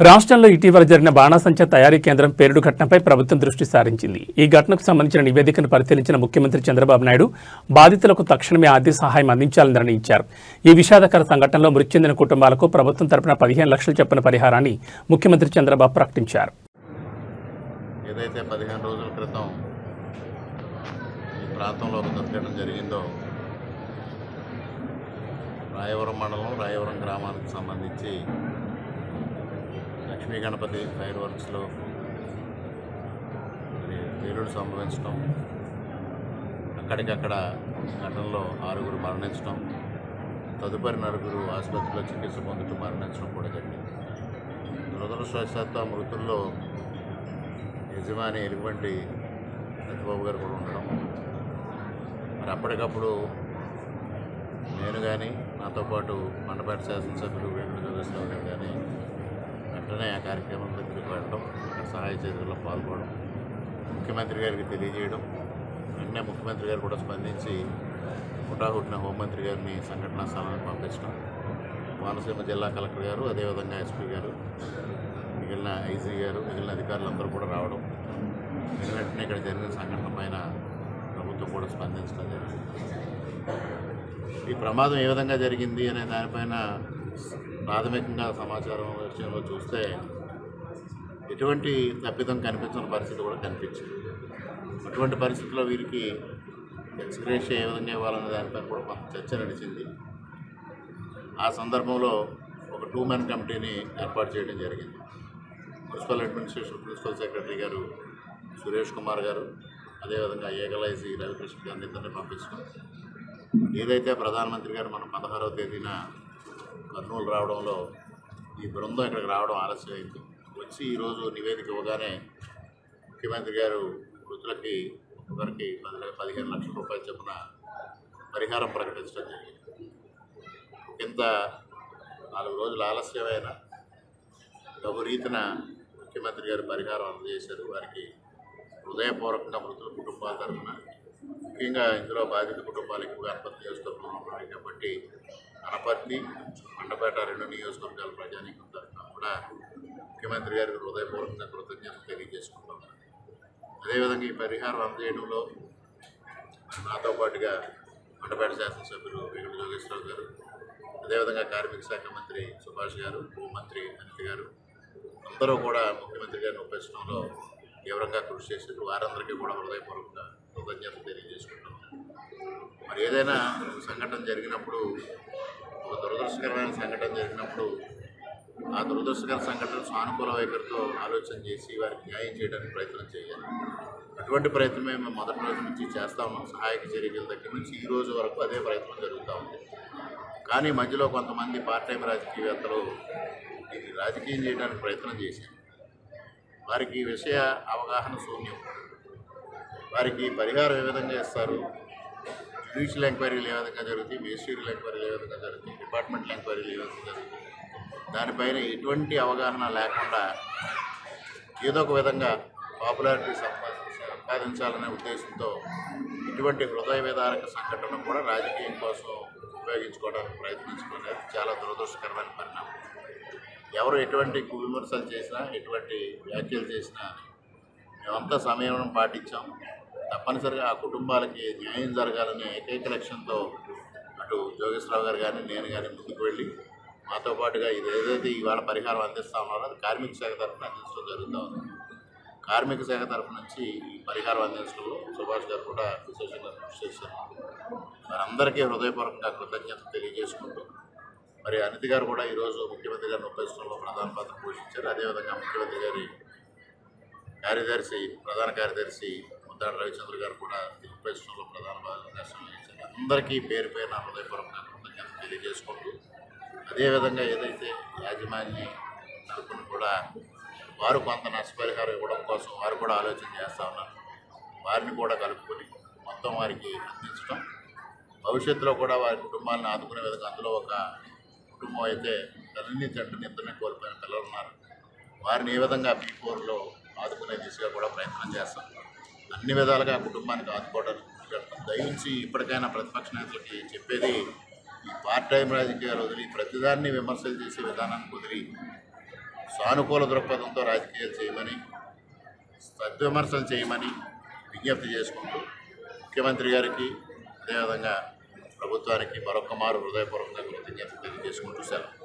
రాష్ట్రంలో ఇటీవల జరిగిన బాణాసంచా తయారీ కేంద్రం పేలుడు ఘటనపై ప్రభుత్వం దృష్టి సారించింది. ఈ ఘటనకు సంబంధించిన నివేదికను పరిశీలించిన ముఖ్యమంత్రి చంద్రబాబు నాయుడు బాధితులకు తక్షణమే ఆర్థిక సహాయం అందించాలని నిర్ణయించారు. ఈ విషాదకర సంఘటనలో మృతి చెందిన కుటుంబాలకు ప్రభుత్వం తరపున 15 లక్షల చొప్పున పరిహారాన్ని ముఖ్యమంత్రి చంద్రబాబు ప్రకటించారు. ఏదైతే 15 రోజుల క్రితం ఈ ప్రాంతంలో ఒక దుర్ఘటన జరిగిందో, రాయవరం మండలం రాయవరం గ్రామానికి సంబంధించి లక్ష్మీ గణపతి ఫైర్ వర్క్స్లో పేలుడు సంభవించడం, అక్కడికక్కడ ఘటనలో 6గురు మరణించడం, తదుపరి 4గురు ఆసుపత్రిలో చికిత్స పొందుతూ మరణించడం కూడా జరిగింది. దురదృష్టవశాత్తు ఆ మృతుల్లో యజమాని ఎలుగుబంటి సత్యబాబు గారు కూడా ఉండడం, మరి అప్పటికప్పుడు నేను కానీ నాతో పాటు మండపేట శాసనసభ్యులు వేణుగోపాల్ జోగేశ్వరరావు గారు కానీ వెంటనే ఆ కార్యక్రమంలో తిరిగి వెళ్ళడం, అక్కడ సహాయ చర్యల్లో పాల్గొనడం, ముఖ్యమంత్రి గారికి తెలియజేయడం, వెంటనే ముఖ్యమంత్రి గారు కూడా స్పందించి హుటాహుటిన హోంమంత్రి గారిని సంఘటనా స్థలానికి పంపించడం, కోనసీమ జిల్లా కలెక్టర్ గారు, అదేవిధంగా ఎస్పీ గారు, మిగిలిన ఐజీ గారు, మిగిలిన అధికారులందరూ కూడా రావడం, వెంటనే ఇక్కడ జరిగిన సంఘటన పైన ప్రభుత్వం కూడా స్పందించడం జరిగింది. ఈ ప్రమాదం ఏ విధంగా జరిగింది అనే దానిపైన ప్రాథమికంగా సమాచారం విషయంలో చూస్తే ఎటువంటి తప్పిదం కనిపించిన పరిస్థితి కూడా కనిపించింది. అటువంటి పరిస్థితుల్లో వీరికి ఎక్స్గ్రేషియా ఏ విధంగా ఇవ్వాలనే దానిపైన కూడా కొంత చర్చ నడిచింది. ఆ సందర్భంలో ఒక 2-man కమిటీని ఏర్పాటు చేయడం జరిగింది. మున్సిపల్ అడ్మినిస్ట్రేషన్ ప్రిన్సిపల్ సెక్రటరీ గారు సురేష్ కుమార్ గారు, అదేవిధంగా ఏగలైజీ రవికృష్ణ గారిని ఇద్దరిని పంపించడం, ఏదైతే ప్రధానమంత్రి గారు మనం 16వ తేదీన కర్నూలు రావడంలో ఈ బృందం ఇక్కడికి రావడం ఆలస్యమైంది. వచ్చి ఈరోజు నివేదిక ఇవ్వగానే ముఖ్యమంత్రి గారు మృతులకి ఒకరికి 15 లక్షల రూపాయలు చొప్పున పరిహారం ప్రకటించడం జరిగింది. ఇంత 4 రోజులు ఆలస్యమైన రీతిన ముఖ్యమంత్రి గారు పరిహారం అందజేశారు. వారికి హృదయపూర్వకంగా మృతుల కుటుంబాల తరఫున, ముఖ్యంగా ఇందులో బాధిత కుటుంబాలు ఎక్కువగా అనపర్తి నియోజకవర్గంలో ఉన్నాయి కాబట్టి అనపర్తి, మండపేట 2 నియోజకవర్గాల ప్రజానీకం తరఫున కూడా ముఖ్యమంత్రి గారికి హృదయపూర్వకంగా కృతజ్ఞతలు తెలియజేసుకుంటున్నాను. అదేవిధంగా ఈ పరిహారం అందజేయడంలో నాతో పాటుగా మండపేట శాసనసభ్యులు వేణుగోపాల్ జోగేశ్వరరావు గారు, అదేవిధంగా కార్మిక శాఖ మంత్రి సుభాష్ గారు, హోంమంత్రి అనిత గారు అందరూ కూడా ముఖ్యమంత్రి గారిని ఒప్పించడంలో తీవ్రంగా కృషి చేశారు. వారందరికీ కూడా హృదయపూర్వకంగా కృతజ్ఞతలు తెలియజేసుకుంటున్నాం. మరి ఏదైనా సంఘటన జరిగినప్పుడు, ఒక దురదృష్టకరమైన సంఘటన జరిగినప్పుడు ఆ దురదృష్టకర సంఘటన సానుకూల వైఖరితో ఆలోచన చేసి వారికి న్యాయం చేయడానికి ప్రయత్నం చేయాలి. అటువంటి ప్రయత్నమే మేము మొదటి రోజు నుంచి చేస్తూ ఉన్నాం. సహాయక చర్యల దగ్గర నుంచి ఈ రోజు వరకు అదే ప్రయత్నం జరుగుతూ ఉంది. కానీ మధ్యలో కొంతమంది పార్ట్ టైం రాజకీయవేత్తలు దీన్ని రాజకీయం చేయడానికి ప్రయత్నం చేశారు. వారికి ఈ విషయ అవగాహన శూన్యం. వారికి పరిహారం ఏ విధంగా ఇస్తారు, జ్యుడిషియల్ ఎంక్వైరీలు ఏ విధంగా జరుగుతాయి, మేజిస్ట్రియల్ ఎంక్వైరీలు ఏ విధంగా జరుగుతాయి, డిపార్ట్మెంటల్ ఎంక్వైరీలు ఏ విధంగా జరుగుతాయి, దానిపైన ఎటువంటి అవగాహన లేకుండా ఏదో ఒక విధంగా పాపులారిటీ సంపాదించాలనే ఉద్దేశంతో ఇటువంటి హృదయ విదారక సంఘటన కూడా రాజకీయం కోసం ఉపయోగించుకోవడానికి ప్రయత్నించడం అనేది చాలా దురదృష్టకరమైన పరిణామం. ఎవరు ఎటువంటి విమర్శలు చేసినా, ఎటువంటి వ్యాఖ్యలు చేసినా మేమంతా సమయం పాటించాం. తప్పనిసరిగా ఆ కుటుంబాలకి న్యాయం జరగాలనే ఏకైక లక్ష్యంతో అటు జోగేశ్వరరావు గారు కానీ నేను కానీ ముందుకు వెళ్ళి మాతో పాటుగా ఇది ఏదైతే ఇవాళ పరిహారం అందిస్తూ ఉన్నారో అది కార్మిక శాఖ తరఫున అందించడం జరుగుతూ ఉంది. కార్మిక శాఖ తరఫు నుంచి ఈ పరిహారం అందించడంలో సుభాష్ గారు కూడా విశేషంగా కృషి చేశారు. వారందరికీ హృదయపూర్వకంగా కృతజ్ఞతలు తెలియజేసుకుంటూ, మరి అనిత గారు కూడా ఈరోజు ముఖ్యమంత్రి గారిని ఒప్పించడంలో ప్రధాన పాత్ర పోషించారు. అదేవిధంగా ముఖ్యమంత్రి గారి ప్రధాన కార్యదర్శి ముద్దాడ రవిచంద్ర గారు కూడా ఒప్పించడంలో ప్రధాన భాగస్వామ్యం వహించారు. అందరికీ పేరు పేరున హృదయపూర్వకంగా కృతజ్ఞతలు తెలియజేసుకుంటూ, అదేవిధంగా ఏదైతే యాజమాన్య తరపున కూడా వారు కొంత నష్టపరిహారం ఇవ్వడం కోసం వారు కూడా ఆలోచన చేస్తూ ఉన్నారు. వారిని కూడా కలుపుకొని మొత్తం వారికి అందించడం, భవిష్యత్తులో కూడా వారి కుటుంబాలను ఆదుకునే విధంగా, అందులో ఒక కుటుంబం అయితే తల్లిని తండ్రిని ఇద్దరిని కోల్పోయిన పిల్లలు ఉన్నారు, వారిని ఏ విధంగా P4లో ఆదుకునే దిశగా కూడా ప్రయత్నం చేస్తాం. అన్ని విధాలుగా కుటుంబానికి ఆదుకోవడానికి దయించి ఇప్పటికైనా ప్రతిపక్ష నేతలకి చెప్పేది, ఈ పార్ట్ టైం రాజకీయాలు వదిలి ప్రతిదాన్ని విమర్శలు చేసే విధానాన్ని వదిలి సానుకూల దృక్పథంతో రాజకీయాలు చేయమని, సద్విమర్శలు చేయమని విజ్ఞప్తి చేసుకుంటూ ముఖ్యమంత్రి గారికి అదేవిధంగా ప్రభుత్వానికి మరొక మారు హృదయపూర్వకంగా కృతజ్ఞతలు తెలియజేసుకుంటూ సెలవు.